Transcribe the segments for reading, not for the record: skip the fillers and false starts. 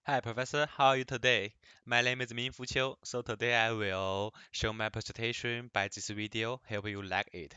Hi, Professor. How are you today? My name is Minfu Qiu. So today I will show my presentation by this video. Hope you like it.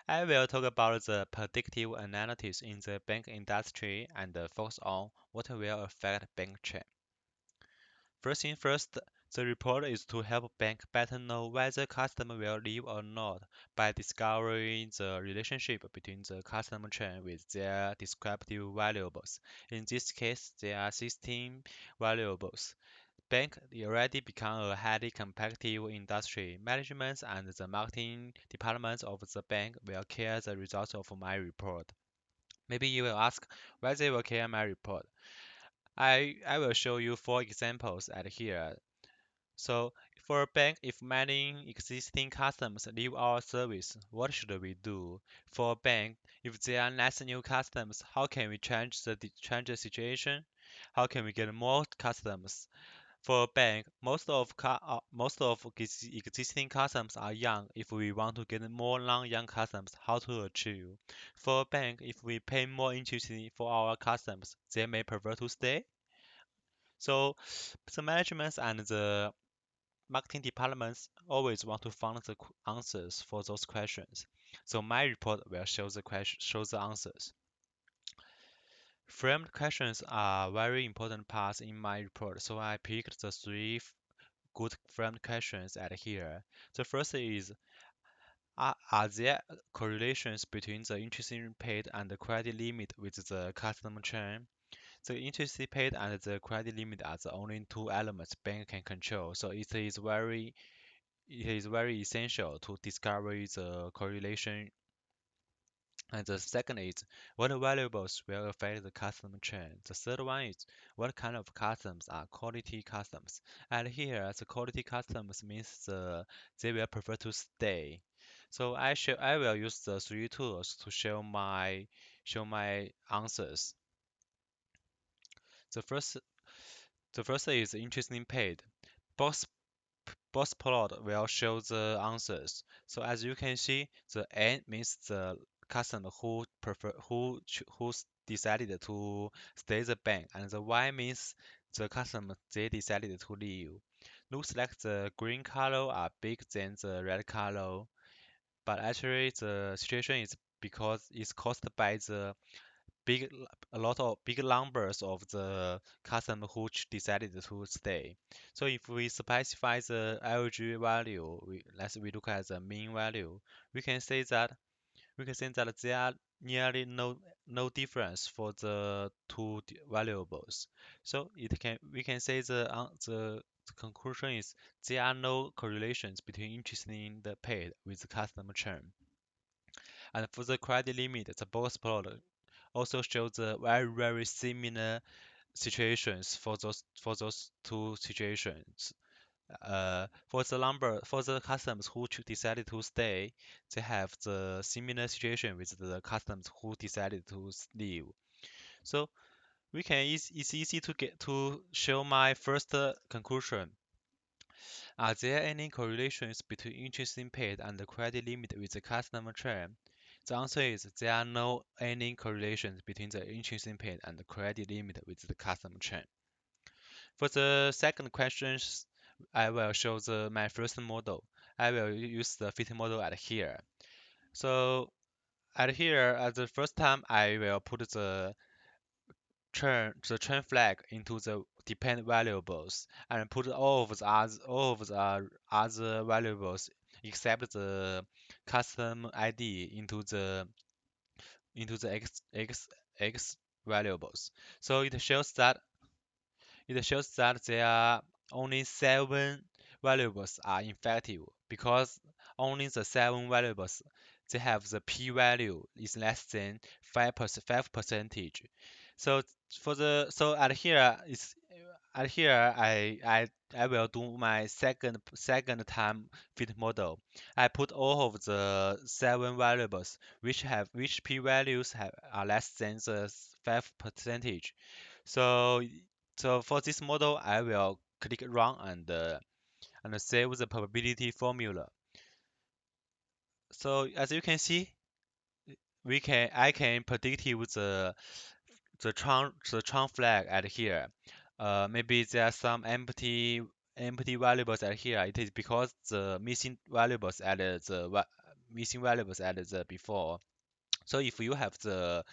I will talk about the predictive analytics in the bank industry and focus on what will affect bank trend. First thing first, the report is to help bank better know whether customer will leave or not by discovering the relationship between the customer churn with their descriptive variables. In this case, there are 16 variables. Bank already become a highly competitive industry. Management and the marketing departments of the bank will care the results of my report. Maybe you will ask why they will care my report. I will show you four examples at here. So for a bank, if many existing customers leave our service, what should we do? For a bank, if there are less new customers, how can we change the situation? How can we get more customers? For a bank, most of existing customers are young. If we want to get more non-young customers, how to achieve? For a bank, if we pay more interest for our customers, they may prefer to stay. So the management and the marketing departments always want to find the answers for those questions. So my report will show the answers. Framed questions are very important parts in my report, so I picked the three good framed questions at here. The first is, are there correlations between the interest paid and the credit limit with the customer churn? The interest paid and the credit limit are the only two elements bank can control, so it is very essential to discover the correlation. And the second is, what variables will affect the customer churn? The third one is, what kind of customers are quality customers? And here, the quality customers means they will prefer to stay. So I will use the three tools to show my answers. The first the first is interest paid. Box Box plot will show the answers. So as you can see, the N means the customer who decided to stay the bank, and the Y means the customer they decided to leave. Looks like the green color are big than the red color, but actually the situation is because it's caused by the big a lot of big numbers of the customer who decided to stay. So if we specify the LG value, we look at the mean value, we can say that there are nearly no difference for the two variables. So we can say the conclusion is there are no correlations between interest in the paid with the customer churn. And for the credit limit, the box plot also shows the very similar situations for those two situations. For the customers who decided to stay, they have the similar situation with the customers who decided to leave. So it's easy to get to show my first conclusion. Are there any correlations between interest paid and the credit limit with the customer churn? The answer is there are no any correlations between the interest paid and the credit limit with the customer churn. For the second questions, I will show my first model. I will use the fit model at here. So at here, at the first time, I will put the churn flag into the depend variables and put all of the other variables except the custom ID into the x variables. So it shows that there are only 7 variables are effective because only the 7 variables they have the p-value is less than 5 percentage. So at here I will do my second time fit model. I put all of the 7 variables which p-values are less than the 5 percentage. So for this model, I will click run and save the probability formula. So as you can see, I can predict the Tron flag at here. maybe there are some empty variables at here. It is because the missing variables at missing variables at the before. So if you have the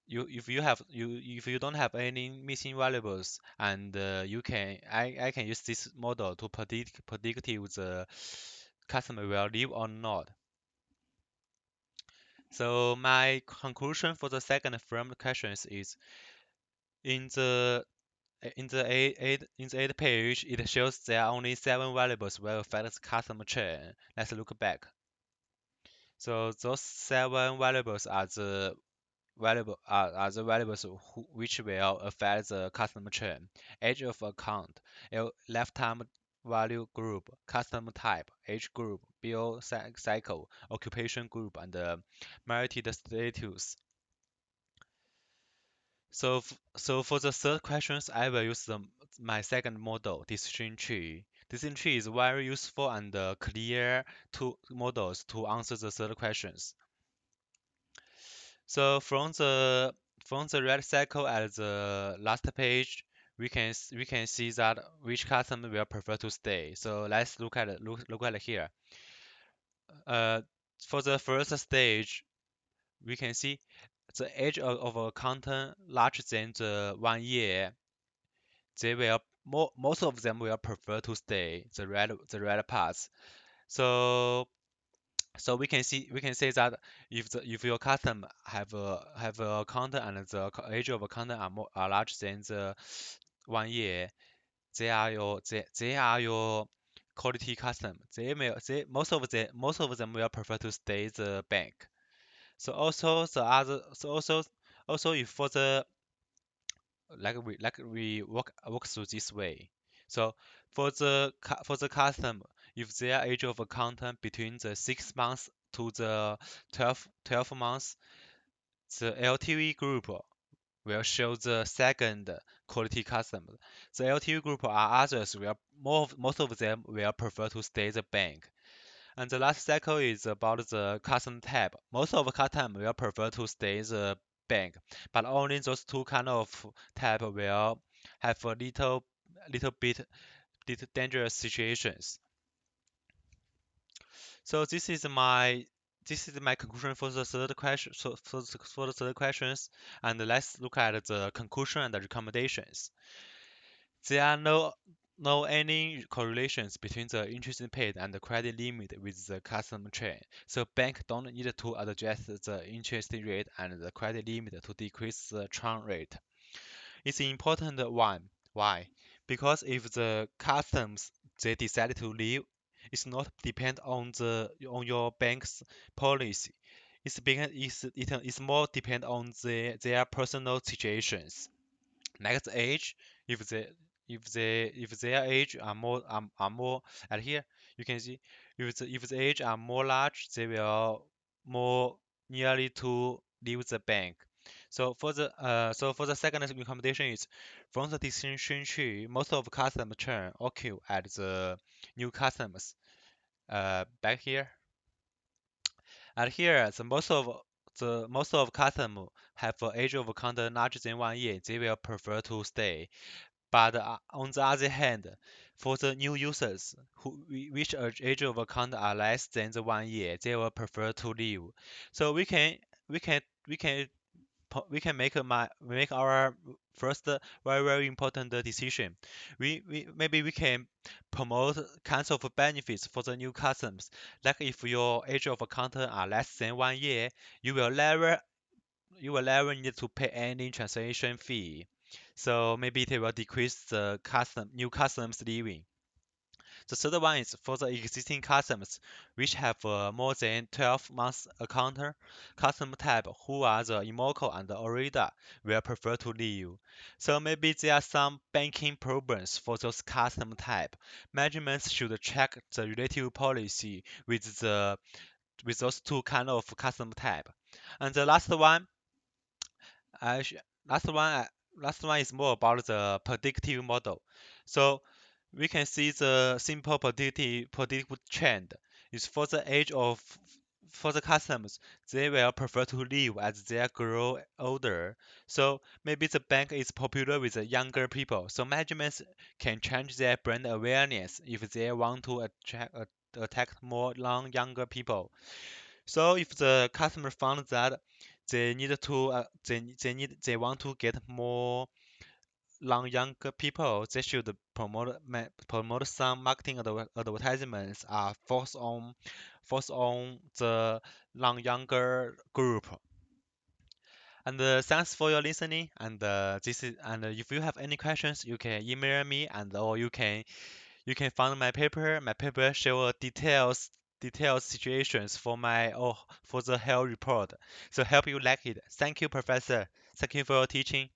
you if you have you if you don't have any missing variables, and I can use this model to predict if the customer will leave or not. So my conclusion for the second framed questions is in the in the eight page, it shows there are only seven variables will affect the customer chain. Let's look back. So those seven variables are the variables which will affect the customer chain: age of account, lifetime value group, customer type, age group, bill cycle, occupation group, and marital status. So for the third questions, I will use my second model, decision tree. Decision tree is very useful and clear to models to answer the third questions. So from the red cycle at the last page, we can see that which customer will prefer to stay. So let's look at it here. Uh, for the first stage, we can see the age of a content larger than the 1 year. They will most of them will prefer to stay the red parts. So we can say that if your custom have a content and the age of a content are larger than the 1 year, they are your quality custom. They most of them will prefer to stay the bank. So also the other so also if for the like we work through this way. So for the custom, if their age of content between the 6 months to the 12 months, the LTV group will show the second quality customer. The LTV group are others will most of them will prefer to stay the bank. And the last cycle is about the custom type. Most of the custom will prefer to stay the bank, but only those two kind of type will have a little bit dangerous situations. So this is my conclusion for the third question. So for the third questions, and let's look at the conclusion and the recommendations. There are no any correlations between the interest paid and the credit limit with the customer chain. So bank don't need to adjust the interest rate and the credit limit to decrease the churn rate. It's important one. Why? Because if the customers they decide to leave, it's not depend on your bank's policy. It's more depend on their personal situations. Next age, if they if their age are more at here, you can see if the age are more large, they will more nearly to leave the bank. So for the second recommendation is from the decision tree, most of customer churn occur at the new customers. Back here. And here, the most of customer have an age of content larger than 1 year. They will prefer to stay. But on the other hand, for the new users which age of account are less than the 1 year, they will prefer to leave. So we can we can we can make our first very important decision. We maybe we can promote kinds of benefits for the new customers. Like if your age of account are less than 1 year, you will never you will never need to pay any transaction fee. So maybe it will decrease the new customers leaving. The third one is for the existing customers which have more than 12 months account customer type who are the Emoco and the Orida will prefer to leave. So maybe there are some banking problems for those customer type. Management should check the relative policy with those two kind of customer type. And the last one I sh- last one, last one is more about the predictive model. So we can see the simple predictive trend is for the age of for the customers, they will prefer to leave as they grow older. So maybe the bank is popular with the younger people. So management can change their brand awareness if they want to attract more younger people. So if the customer found that they want to get more younger people, they should promote some marketing advertisements force on the younger group. And thanks for your listening. And if you have any questions, you can email me, and or you can find my paper. My paper show details situations for the health report. So hope you like it. Thank you, Professor. Thank you for your teaching.